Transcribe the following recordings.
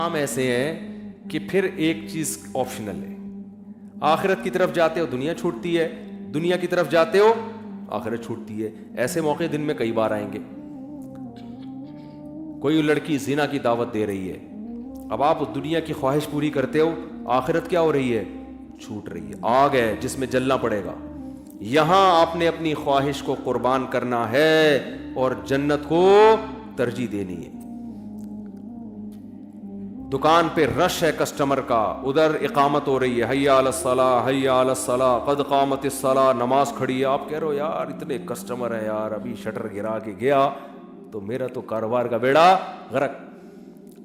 کام ایسے ہیں کہ پھر ایک چیز آپشنل ہے. آخرت کی طرف جاتے ہو دنیا چھوٹتی ہے, دنیا کی طرف جاتے ہو آخرت چھوٹتی ہے. ایسے موقع دن میں کئی بار آئیں گے. کوئی لڑکی زنا کی دعوت دے رہی ہے, اب آپ دنیا کی خواہش پوری کرتے ہو, آخرت کیا ہو رہی ہے, چھوٹ رہی ہے. آگ ہے جس میں جلنا پڑے گا. یہاں آپ نے اپنی خواہش کو قربان کرنا ہے اور جنت کو ترجیح دینی ہے. دکان پہ رش ہے کسٹمر کا, ادھر اقامت ہو رہی ہے, حی علی الصلاۃ حی علی الصلاۃ قد قامت الصلاۃ, نماز کھڑی ہے. آپ کہہ رہے ہو یار اتنے کسٹمر ہیں یار, ابھی شٹر گرا کے گیا تو میرا تو کاروبار کا بیڑا غرق.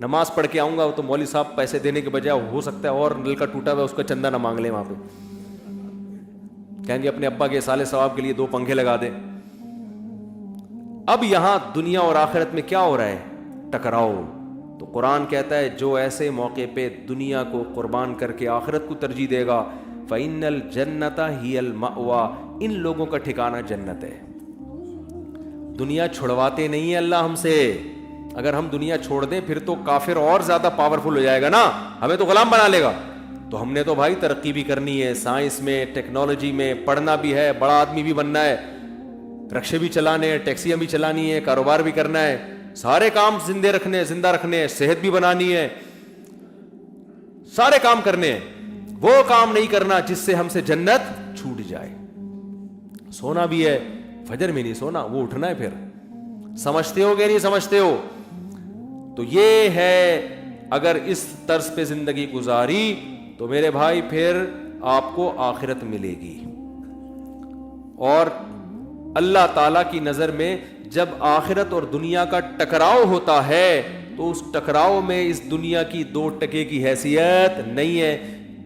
نماز پڑھ کے آؤں گا تو مولوی صاحب پیسے دینے کے بجائے ہو سکتا ہے اور نلکا ٹوٹا ہوا اس کا چندہ نہ مانگ لیں, وہاں پہ کہیں گے اپنے ابا کے سالے ثواب کے لیے 2 پنکھے لگا دیں. اب یہاں دنیا اور آخرت میں کیا ہو رہا ہے, ٹکراؤ. تو قرآن کہتا ہے جو ایسے موقع پہ دنیا کو قربان کر کے آخرت کو ترجیح دے گا فَإِنَّ الْجَنَّةَ هِيَ الْمَأْوَىٰ, ان لوگوں کا ٹھکانہ جنت ہے. دنیا چھڑواتے نہیں ہیں اللہ ہم سے. اگر ہم دنیا چھوڑ دیں پھر تو کافر اور زیادہ پاورفل ہو جائے گا نا, ہمیں تو غلام بنا لے گا. تو ہم نے تو بھائی ترقی بھی کرنی ہے, سائنس میں ٹیکنالوجی میں پڑھنا بھی ہے, بڑا آدمی بھی بننا ہے, رکشے بھی چلانے ہیں, ٹیکسیاں بھی چلانی ہے, کاروبار بھی کرنا ہے, سارے کام زندہ رکھنے ہیں, صحت بھی بنانی ہے, سارے کام کرنے ہیں. وہ کام نہیں کرنا جس سے ہم سے جنت چھوٹ جائے. سونا بھی ہے, فجر میں نہیں سونا, وہ اٹھنا ہے. پھر سمجھتے ہو کہ نہیں سمجھتے ہو؟ تو یہ ہے اگر اس طرز پہ زندگی گزاری تو میرے بھائی پھر آپ کو آخرت ملے گی. اور اللہ تعالی کی نظر میں جب آخرت اور دنیا کا ٹکراؤ ہوتا ہے تو اس ٹکراؤ میں اس دنیا کی 2 ٹکے کی حیثیت نہیں ہے.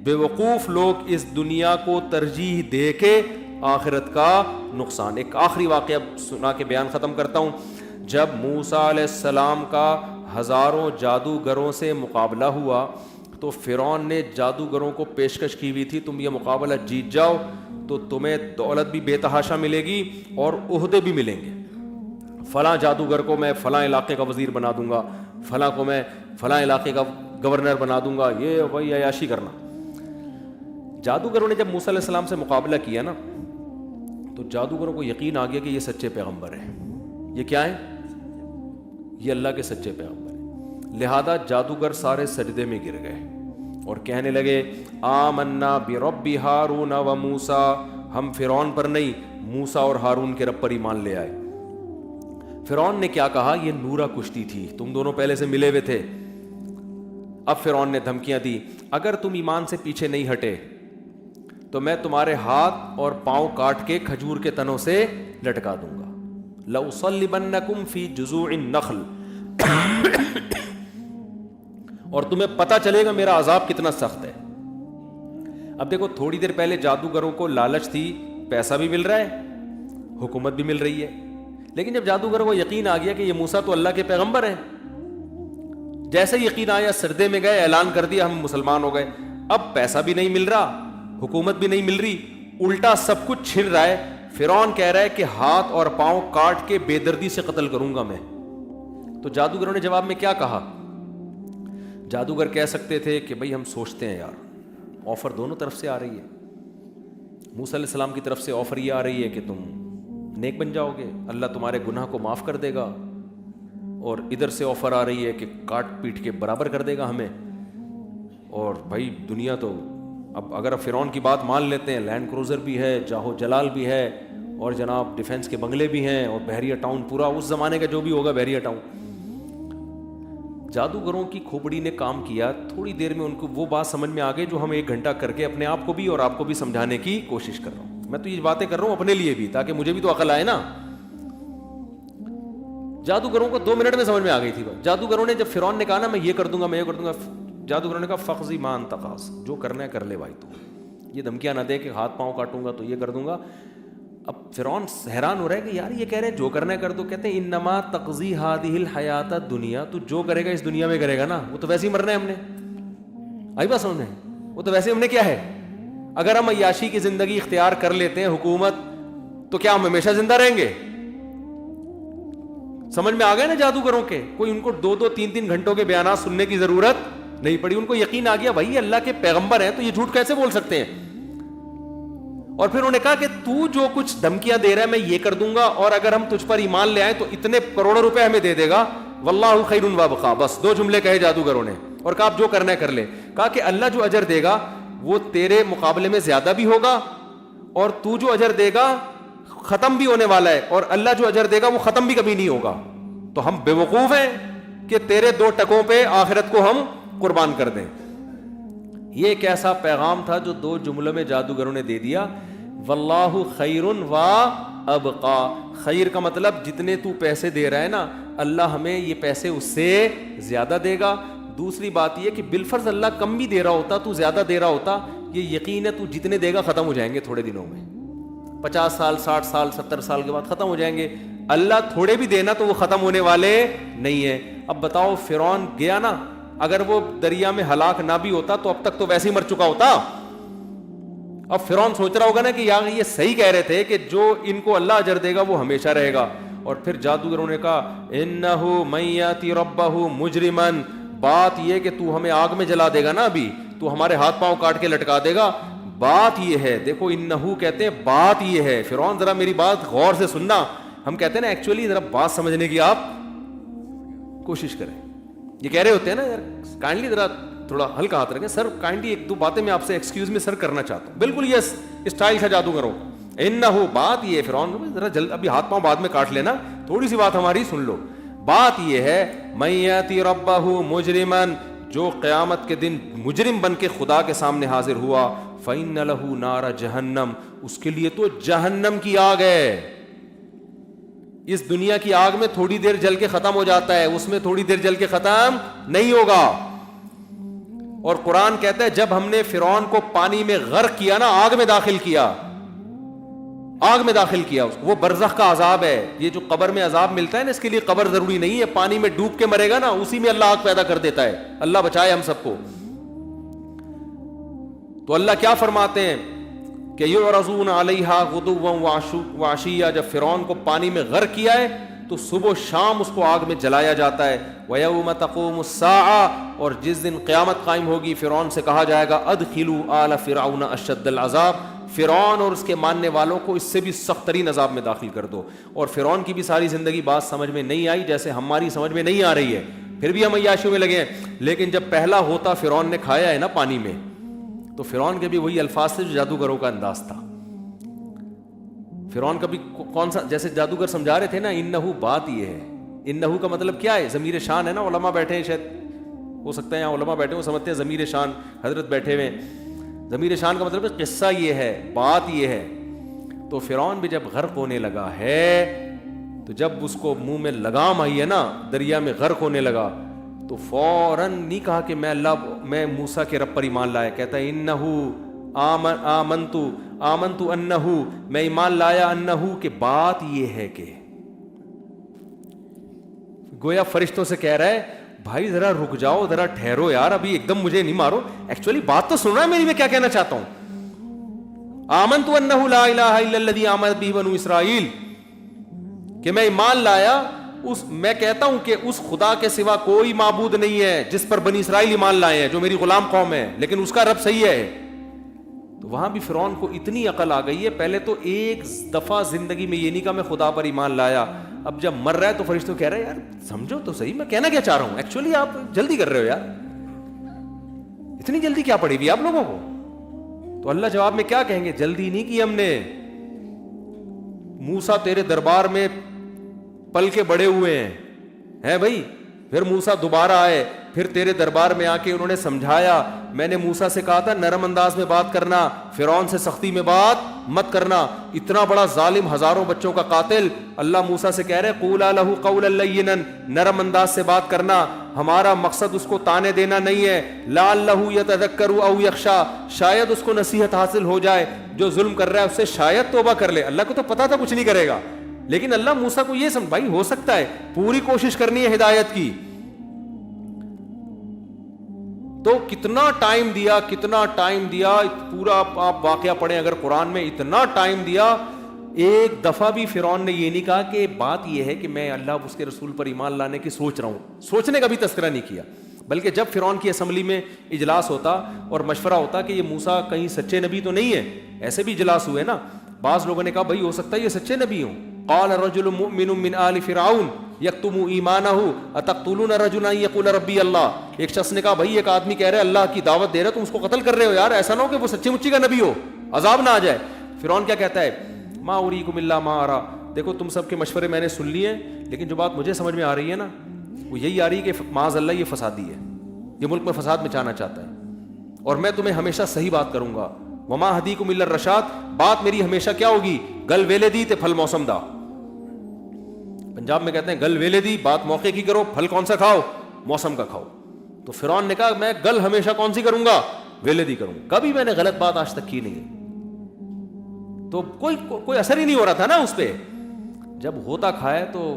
بے وقوف لوگ اس دنیا کو ترجیح دے کے آخرت کا نقصان. ایک آخری واقعہ سنا کے بیان ختم کرتا ہوں. جب موسیٰ علیہ السلام کا ہزاروں جادوگروں سے مقابلہ ہوا تو فرعون نے جادوگروں کو پیشکش کی ہوئی تھی تم یہ مقابلہ جیت جاؤ تو تمہیں دولت بھی بے تحاشا ملے گی اور عہدے بھی ملیں گے. فلاں جادوگر کو میں فلاں علاقے کا وزیر بنا دوں گا, فلاں کو میں فلاں علاقے کا گورنر بنا دوں گا, یہ وہی عیاشی کرنا. جادوگروں نے جب موسیٰ علیہ السلام سے مقابلہ کیا نا تو جادوگروں کو یقین آ گیا کہ یہ سچے پیغمبر ہیں. یہ کیا ہے؟ یہ اللہ کے سچے پیغمبر ہیں. لہذا جادوگر سارے سجدے میں گر گئے اور کہنے لگے آمنا برب ہارون و موسیٰ, ہم فرعون پر نہیں موسیٰ اور ہارون کے رب پر ایمان لے آئے. فرعون نے کیا کہا, یہ نورا کشتی تھی, تم دونوں پہلے سے ملے ہوئے تھے. اب فرعون نے دھمکیاں دی اگر تم ایمان سے پیچھے نہیں ہٹے تو میں تمہارے ہاتھ اور پاؤں کاٹ کے کھجور کے تنوں سے لٹکا دوں گا. لَأُصَلِّبَنَّكُمْ فِي جُذُوعِ النَّخْلِ, اور تمہیں پتہ چلے گا میرا عذاب کتنا سخت ہے. اب دیکھو تھوڑی دیر پہلے جادوگروں کو لالچ تھی, پیسہ بھی مل رہا ہے, حکومت بھی مل رہی ہے, لیکن جب جادوگروں کو یقین آ گیا کہ یہ موسیٰ تو اللہ کے پیغمبر ہیں, جیسے یقین آیا سردے میں گئے, اعلان کر دیا ہم مسلمان ہو گئے. اب پیسہ بھی نہیں مل رہا, حکومت بھی نہیں مل رہی, الٹا سب کچھ چھن رہا ہے. فرعون کہہ رہا ہے کہ ہاتھ اور پاؤں کاٹ کے بے دردی سے قتل کروں گا میں. تو جادوگروں نے جواب میں کیا کہا؟ جادوگر کہہ سکتے تھے کہ بھئی ہم سوچتے ہیں یار, آفر دونوں طرف سے آ رہی ہے. موسیٰ علیہ السلام کی طرف سے آفر یہ آ رہی ہے کہ تم نیک بن جاؤ گے, اللہ تمہارے گناہ کو معاف کر دے گا, اور ادھر سے آفر آ رہی ہے کہ کاٹ پیٹ کے برابر کر دے گا ہمیں. اور بھائی دنیا تو اب اگر فرعون کی بات مان لیتے ہیں, لینڈ کروزر بھی ہے, جاہو جلال بھی ہے, اور جناب ڈیفنس کے بنگلے بھی ہیں, اور بحریہ ٹاؤن پورا اس زمانے کا جو بھی ہوگا بحریہ ٹاؤن. جادوگروں کی کھوپڑی نے کام کیا, تھوڑی دیر میں ان کو وہ بات سمجھ میں آ گئی جو ہم 1 گھنٹہ کر کے اپنے آپ کو بھی اور آپ کو بھی سمجھانے کی کوشش کر رہا ہوں. میں تو یہ باتیں کر رہا ہوں اپنے لیے بھی تاکہ مجھے بھی تو عقل آئے نا. جادوگروں کو 2 منٹ میں سمجھ میں آ گئی تھی. جادوگروں نے جب فرعون نے کہا نا میں یہ کر دوں گا, میں یہ کر دوں گا, جادوگروں نے کہا فقضی ما انت قاض, جو کرنا ہے کر لے بھائی, تو یہ دھمکیاں نہ دے کہ ہاتھ پاؤں کاٹوں گا تو یہ کر دوں گا. اب فرعون حیران ہو رہا ہے کہ یار یہ کہہ رہے ہیں جو کرنا ہے کر دو. کہتے ہیں انما تقضی هذه الحیات الدنیا, تو جو کرے گا اس دنیا میں کرے گا نا, وہ تو ویسے ہی مرنا ہے ہم نے. آئی بات سمجھ میں, وہ تو ویسے ہم نے کیا ہے, اگر ہم عیاشی کی زندگی اختیار کر لیتے ہیں حکومت, تو کیا ہم ہمیشہ زندہ رہیں گے؟ سمجھ میں آ گئے نا جادوگروں کے, کوئی ان کو 2-2 3-3 گھنٹوں کے بیانات سننے کی ضرورت نہیں پڑھی, ان کو یقین آ گیا بھائی اللہ کے پیغمبر ہیں تو یہ جھوٹ کیسے بول سکتے ہیں. اور پھر انہوں نے کہا کہ تو جو کچھ دھمکیاں دے رہا ہے میں یہ کر دوں گا, اور اگر ہم تجھ پر ایمان لے آئیں تو اتنے کروڑوں روپے ہمیں دے دے گا, واللہ خیر وابقا. بس 2 جملے کہے جادوگروں نے, اور کہا آپ جو کرنا ہے کر لے. کہا کہ اللہ جو اجر دے گا وہ تیرے مقابلے میں زیادہ بھی ہوگا, اور تو جو اجر دے گا ختم بھی ہونے والا ہے, اور اللہ جو اجر دے گا وہ ختم بھی کبھی نہیں ہوگا. تو ہم بے وقوف ہیں کہ تیرے 2 ٹکوں پہ آخرت کو ہم قربان کر دیں. یہ ایک ایسا پیغام تھا جو 2 جملوں میں جادوگروں نے دے دیا. واللہ خیر و ابقا. خیر کا مطلب جتنے تو پیسے دے رہا ہے نا, اللہ ہمیں یہ پیسے اس سے زیادہ دے گا. دوسری بات یہ کہ بالفرض اللہ کم بھی دے رہا ہوتا, تو زیادہ دے رہا ہوتا, یہ یقین ہے تو جتنے دے گا ختم ہو جائیں گے تھوڑے دنوں میں, 50 سال 60 سال 70 سال کے بعد ختم ہو جائیں گے. اللہ تھوڑے بھی دینا تو وہ ختم ہونے والے نہیں ہیں. اب بتاؤ فرعون گیا نا, اگر وہ دریا میں ہلاک نہ بھی ہوتا تو اب تک تو ویسے ہی مر چکا ہوتا. اب فرعون سوچ رہا ہوگا نا کہ یار یہ صحیح کہہ رہے تھے کہ جو ان کو اللہ اجر دے گا وہ ہمیشہ رہے گا. اور پھر جادوگروں نے کہا انہ من یاتی ربہ مجرما, بات یہ کہ تو ہمیں آگ میں جلا دے گا نا, ابھی تو ہمارے ہاتھ پاؤں کاٹ کے لٹکا دے گا. بات یہ ہے, دیکھو انہو کہتے ہیں بات یہ ہے. فرعون ذرا میری بات غور سے سننا, ہم کہتے ہیں نا ایکچولی ذرا بات سمجھنے کی آپ کوشش کریں. یہ کہہ رہے ہوتے ہیں نا یار کائنڈلی ذرا تھوڑا ہلکا ہاتھ رکھیں, سر کائنڈلی 1-2 باتیں میں آپ سے ایکسکیوز میں سر کرنا چاہتا ہوں. بالکل یس اسٹائل تھا جادوگروں. انہو بات یہ ہے, فرعون ذرا جلد ابھی ہاتھ پاؤں بعد میں کاٹ لینا, تھوڑی سی بات ہماری سن لو. بات یہ ہے من یاتی ربہ مجرما, جو قیامت کے دن مجرم بن کے خدا کے سامنے حاضر ہوا, فإن لہ نار جہنم, اس کے لیے تو جہنم کی آگ ہے. اس دنیا کی آگ میں تھوڑی دیر جل کے ختم ہو جاتا ہے, اس میں تھوڑی دیر جل کے ختم نہیں ہوگا. اور قرآن کہتا ہے جب ہم نے فرعون کو پانی میں غرق کیا نا, آگ میں داخل کیا, آگ میں داخل کیا, وہ برزخ کا عذاب ہے. یہ جو قبر میں عذاب ملتا ہے نا, اس کے لیے قبر ضروری نہیں ہے, پانی میں ڈوب کے مرے گا نا اسی میں اللہ آگ پیدا کر دیتا ہے. اللہ بچائے ہم سب کو. تو اللہ کیا فرماتے ہیں کہ یعرضون علیہا غدوا وعشیا, جب فرعون کو پانی میں غرق کیا ہے تو صبح و شام اس کو آگ میں جلایا جاتا ہے. وَيَوْمَ تَقُومُ السَّاعَةُ, اور جس دن قیامت قائم ہوگی فرعون سے کہا جائے گا ادخلوا آل فرعون اشد العذاب, فرعون اور اس کے ماننے والوں کو اس سے بھی سخت ترین عذاب میں داخل کر دو. اور فرعون کی بھی ساری زندگی بات سمجھ میں نہیں آئی جیسے ہماری سمجھ میں نہیں آ رہی ہے, پھر بھی ہم عیاشیوں میں لگے ہیں. لیکن جب پہلا ہوتا فرعون نے کھایا ہے نا پانی میں, تو فرعون کے بھی وہی الفاظ تھے جو جادوگروں کا انداز تھا. فرعون کا بھی کون سا, جیسے جادوگر سمجھا رہے تھے نا, انہو بات یہ ہے. انہو کا مطلب کیا ہے, ضمیر شان ہے نا. علماء بیٹھے ہیں, شاید ہو سکتا ہے یہاں علماء بیٹھے ہوں, سمجھتے ہیں ضمیر شان, حضرت بیٹھے ہوئے. ضمیر شان کا مطلب ہے قصہ یہ ہے, بات یہ ہے. تو فرعون بھی جب غرق ہونے لگا ہے, تو جب اس کو منہ میں لگام آئی ہے نا, دریا میں غرق ہونے لگا, تو فوراً نہیں کہا کہ میں موسیٰ کے رب پر ایمان لایا. کہتا ہے انہو آمنت انہو, میں ایمان لایا انہو, کہ بات یہ ہے کہ گویا فرشتوں سے کہہ رہا ہے بھائی ذرا رک جاؤ, ذرا ٹھہرو یار, ابھی ایک دم مجھے نہیں مارو, ایکچولی بات تو سن رہا ہے میری, میں کیا کہنا چاہتا ہوں. آمنت انہ لا الہ الا الذی آمنت بہ بنو اسرائیل, کہ میں ایمان لایا میں کہتا ہوں کہ اس خدا کے سوا کوئی معبود نہیں ہے جس پر بنی اسرائیل ایمان لائے ہیں, جو میری غلام قوم ہے, لیکن اس کا رب صحیح ہے. تو وہاں بھی فرعون کو اتنی عقل آ گئی ہے, پہلے تو ایک دفعہ زندگی میں یہ نہیں کہا میں خدا پر ایمان لایا, اب جب مر رہا ہے تو فرشتوں کہہ رہے ہیں یار سمجھو تو صحیح میں کہنا کیا چاہ رہا ہوں, ایکچولی آپ جلدی کر رہے ہو یار, اتنی جلدی کیا پڑی ہوئی آپ لوگوں کو. تو اللہ جواب میں کیا کہیں گے, جلدی نہیں کی ہم نے, موسیٰ تیرے دربار میں پل کے بڑے ہوئے ہیں بھائی. پھر موسیٰ دوبارہ آئے, پھر تیرے دربار میں آ کے انہوں نے سمجھایا, میں نے موسیٰ سے کہا تھا نرم انداز میں بات کرنا, فرعون سے سختی میں بات مت کرنا, اتنا بڑا ظالم, ہزاروں بچوں کا قاتل. اللہ موسیٰ سے کہہ رہے قولا لہ قولا لینا, نرم انداز سے بات کرنا, ہمارا مقصد اس کو تانے دینا نہیں ہے. لعلہ یتذکر او یخشی, شاید اس کو نصیحت حاصل ہو جائے, جو ظلم کر رہا ہے اس سے شاید توبہ کر لے. اللہ کو تو پتا تھا کچھ نہیں کرے گا, لیکن اللہ موسیٰ کو یہ سمجھ, بھائی ہو سکتا ہے, پوری کوشش کرنی ہے ہدایت کی. تو کتنا ٹائم دیا, پورا آپ واقعہ پڑھیں اگر قرآن میں, اتنا ٹائم دیا. ایک دفعہ بھی فرعون نے یہ نہیں کہا کہ بات یہ ہے کہ میں اللہ اس کے رسول پر ایمان لانے کی سوچ رہا ہوں, سوچنے کا بھی تذکرہ نہیں کیا. بلکہ جب فرعون کی اسمبلی میں اجلاس ہوتا اور مشورہ ہوتا کہ یہ موسیٰ کہیں سچے نبی تو نہیں ہے، ایسے بھی اجلاس ہوئے نا، بعض لوگوں نے کہا بھائی ہو سکتا ہے یہ سچے نبی ہوں. قال رجل مؤمن من آل فرعون یکتم ایمانہ اتقتلون رجلا یقول ربی اللہ. ایک شخص نے کہا بھائی ایک آدمی کہہ رہے اللہ کی دعوت دے رہے تم اس کو قتل کر رہے ہو، یار ایسا نہ ہو کہ وہ سچی مچی کا نبی ہو، عذاب نہ آ جائے. فرعون کیا کہتا ہے؟ ما اریکم الا ما ارى. دیکھو تم سب کے مشورے میں نے سن لیے، لیکن جو بات مجھے سمجھ میں آ رہی ہے نا وہ یہی آ رہی ہے کہ معاذ اللہ یہ فسادی ہے، یہ ملک میں فساد مچانا چاہتا ہے، اور میں تمہیں ہمیشہ صحیح بات کروں گا. وما ہدیکم الا الرشاد. بات میری ہمیشہ کیا ہوگی؟ گل ویلے دی تے پھل موسم دا. پنجاب میں کہتے ہیں گل ویلے دی، بات موقع کی کرو، پھل کون سا کھاؤ؟ موسم کا کھاؤ. تو فرعون نے کہا میں گل ہمیشہ کون سی کروں گا؟ ویلے دی کروں گا. کبھی میں نے غلط بات آج تک کی نہیں. تو کوئی اثر ہی نہیں ہو رہا تھا نا اس پہ. جب ہوتا کھائے تو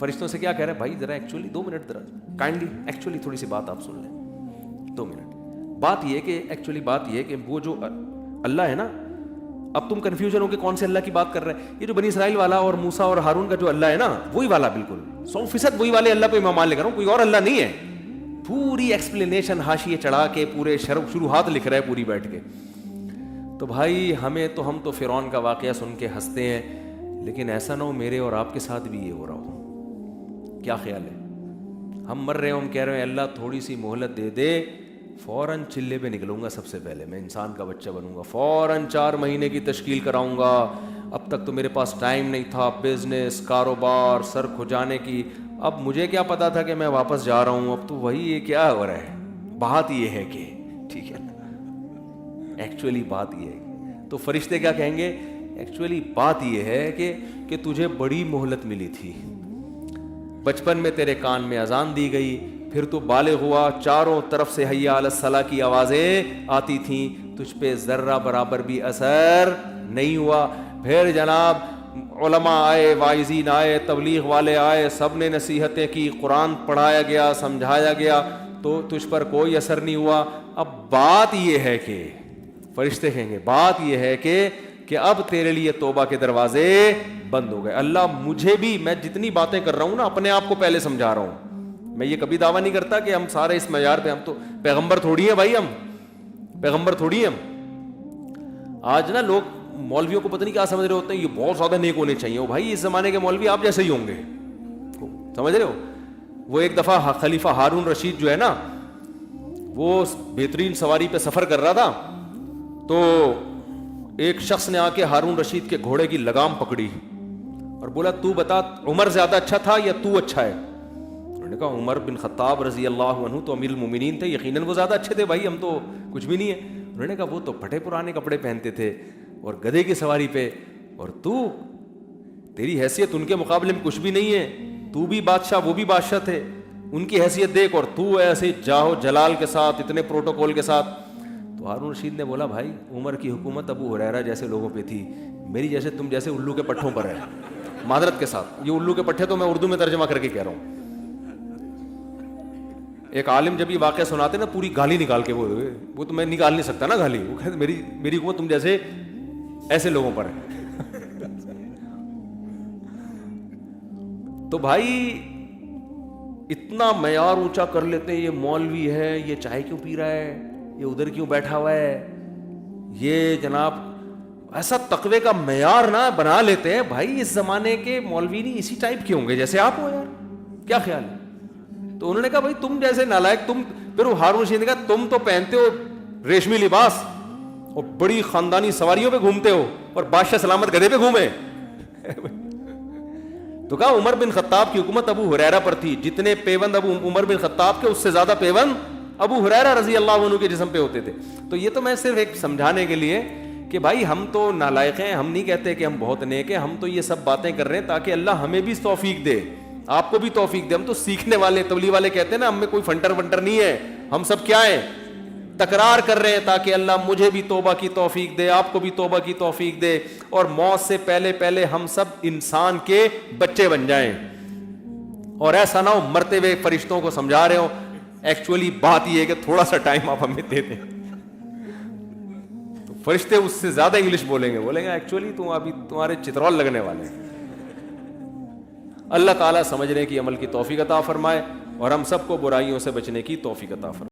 فرشتوں سے کیا کہہ رہے ہیں؟ بھائی ذرا ایکچولی 2 منٹ ذرا کائنڈلی ایکچولی تھوڑی سی بات آپ سن لیں 2 منٹ. بات یہ کہ ایکچولی بات یہ کہ وہ جو اللہ ہے نا، اب تم کنفیوژن ہو کہ کون سے اللہ کی بات کر رہے ہیں. یہ جو بنی اسرائیل والا اور موسیٰ اور ہارون کا جو اللہ ہے نا وہی والا، بالکل 100% وہی والے اللہ پہ میں مان لے کر رہا ہوں، کوئی اور اللہ نہیں ہے. پوری ایکسپلینیشن حاشیے چڑھا کے پورے شروحات لکھ رہا ہے پوری بیٹھ کے. تو بھائی ہم تو فرعون کا واقعہ سن کے ہنستے ہیں، لیکن ایسا نہ ہو میرے اور آپ کے ساتھ بھی یہ ہو رہا ہو. کیا خیال ہے؟ ہم مر رہے ہیں، ہم کہہ رہے ہیں اللہ تھوڑی سی مہلت دے دے، فوراً چلے پہ نکلوں گا، سب سے پہلے میں انسان کا بچہ بنوں گا، فوراً 4 مہینے کی تشکیل کراؤں گا. اب تک تو میرے پاس ٹائم نہیں تھا، بزنس کاروبار سر کھجانے کی. اب مجھے کیا پتا تھا کہ میں واپس جا رہا ہوں. اب تو وہی یہ کیا ہو رہا ہے. بات یہ ہے کہ ٹھیک ہے ایکچولی بات یہ ہے. تو فرشتے کیا کہیں گے؟ ایکچولی بات یہ ہے کہ تجھے بڑی مہلت ملی تھی. بچپن میں تیرے کان میں اذان دی گئی، پھر تو بالغ ہوا، چاروں طرف سے حی علی الصلاۃ کی آوازیں آتی تھیں، تجھ پہ ذرہ برابر بھی اثر نہیں ہوا. پھر جناب علماء آئے، واعظین آئے، تبلیغ والے آئے، سب نے نصیحتیں کی، قرآن پڑھایا گیا، سمجھایا گیا، تو تجھ پر کوئی اثر نہیں ہوا. اب بات یہ ہے کہ فرشتے کہیں گے بات یہ ہے کہ اب تیرے لیے توبہ کے دروازے بند ہو گئے. اللہ مجھے بھی، میں جتنی باتیں کر رہا ہوں نا اپنے آپ کو پہلے سمجھا رہا ہوں. میں یہ کبھی دعویٰ نہیں کرتا کہ ہم سارے اس معیار پہ، ہم تو پیغمبر تھوڑی ہیں بھائی، ہم پیغمبر تھوڑی ہیں. آج نا لوگ مولویوں کو پتہ نہیں کیا سمجھ رہے ہوتے ہیں، یہ بہت زیادہ نیک ہونے چاہیے. وہ بھائی اس زمانے کے مولوی آپ جیسے ہی ہوں گے، سمجھ رہے ہو. وہ ایک دفعہ خلیفہ ہارون رشید جو ہے نا، وہ بہترین سواری پہ سفر کر رہا تھا، تو ایک شخص نے آ کے ہارون رشید کے گھوڑے کی لگام پکڑی اور بولا تو بتا عمر زیادہ اچھا تھا یا تو اچھا ہے؟ انہوں نے کہا عمر بن خطاب رضی اللہ عنہ تو امیر المومنین تھے، یقیناً وہ زیادہ اچھے تھے بھائی، ہم تو کچھ بھی نہیں ہے. انہوں نے کہا وہ تو پھٹے پرانے کپڑے پہنتے تھے اور گدھے کی سواری پہ، اور تو تیری حیثیت ان کے مقابلے میں کچھ بھی نہیں ہے، تو بھی بادشاہ وہ بھی بادشاہ تھے، ان کی حیثیت دیکھ، اور تو ایسے جاہو جلال کے ساتھ اتنے پروٹوکول کے ساتھ. تو ہارون رشید نے بولا بھائی عمر کی حکومت ابو ہریرہ جیسے لوگوں پہ تھی، میری جیسے تم جیسے الو کے پٹھوں پر ہے. معذرت کے ساتھ یہ الو کے پٹھے تو میں اردو میں ترجمہ کر کے کہہ رہا ہوں. ایک عالم جب یہ واقعہ سناتے نا پوری گالی نکال کے، وہ تو میں نکال نہیں سکتا نا گالی، وہ کہتے میری حکومت تم جیسے ایسے لوگوں پر ہے. تو بھائی اتنا معیار اونچا کر لیتے ہیں، یہ مولوی ہے، یہ چائے کیوں پی رہا ہے، یہ ادھر کیوں بیٹھا ہوا ہے، یہ جناب ایسا تقوی کا معیار نہ بنا لیتے ہیں. بھائی اس زمانے کے مولوی نہیں اسی ٹائپ کے ہوں گے جیسے آپ ہو یار، کیا خیال ہے؟ تو انہوں نے کہا بھائی تم جیسے نالائق، تم پھر ہارون رشید نے کہا تم تو پہنتے ہو ریشمی لباس اور بڑی خاندانی سواریوں پہ گھومتے ہو، اور بادشاہ سلامت گدھے پہ گھومے. تو کہا عمر بن خطاب کی حکومت ابو ہریرہ پر تھی، جتنے پیوند ابو عمر بن خطاب کے اس سے زیادہ پیوند ابو ہریرہ رضی اللہ عنہ کے جسم پہ ہوتے تھے. تو یہ تو میں صرف ایک سمجھانے کے لیے کہ بھائی ہم تو نالائق ہیں، ہم نہیں کہتے کہ ہم بہت نیک ہیں، ہم تو یہ سب باتیں کر رہے ہیں تاکہ اللہ ہمیں بھی توفیق دے، آپ کو بھی توفیق دے. ہم تو سیکھنے والے، تبلیغ والے کہتے ہیں نا ہم میں کوئی فنٹر ونٹر نہیں ہے، ہم سب کیا ہیں، تکرار کر رہے ہیں تاکہ اللہ مجھے بھی توبہ کی توفیق دے، آپ کو بھی توبہ کی توفیق دے، اور موت سے پہلے ہم سب انسان کے بچے بن جائیں. اور ایسا نہ ہو مرتے ہوئے فرشتوں کو سمجھا رہے ہو. ایکچولی بات یہ ہے کہ تھوڑا سا ٹائم آپ ہمیں دے دیں. تو فرشتے اس سے زیادہ انگلش بولیں گے ایکچولی تم ابھی تمہارے چترول لگنے والے ہیں. اللہ تعالیٰ سمجھنے کی عمل کی توفیق عطا فرمائے. اور ہم سب کو برائیوں سے بچنے کی توفیق عطا فرمائے.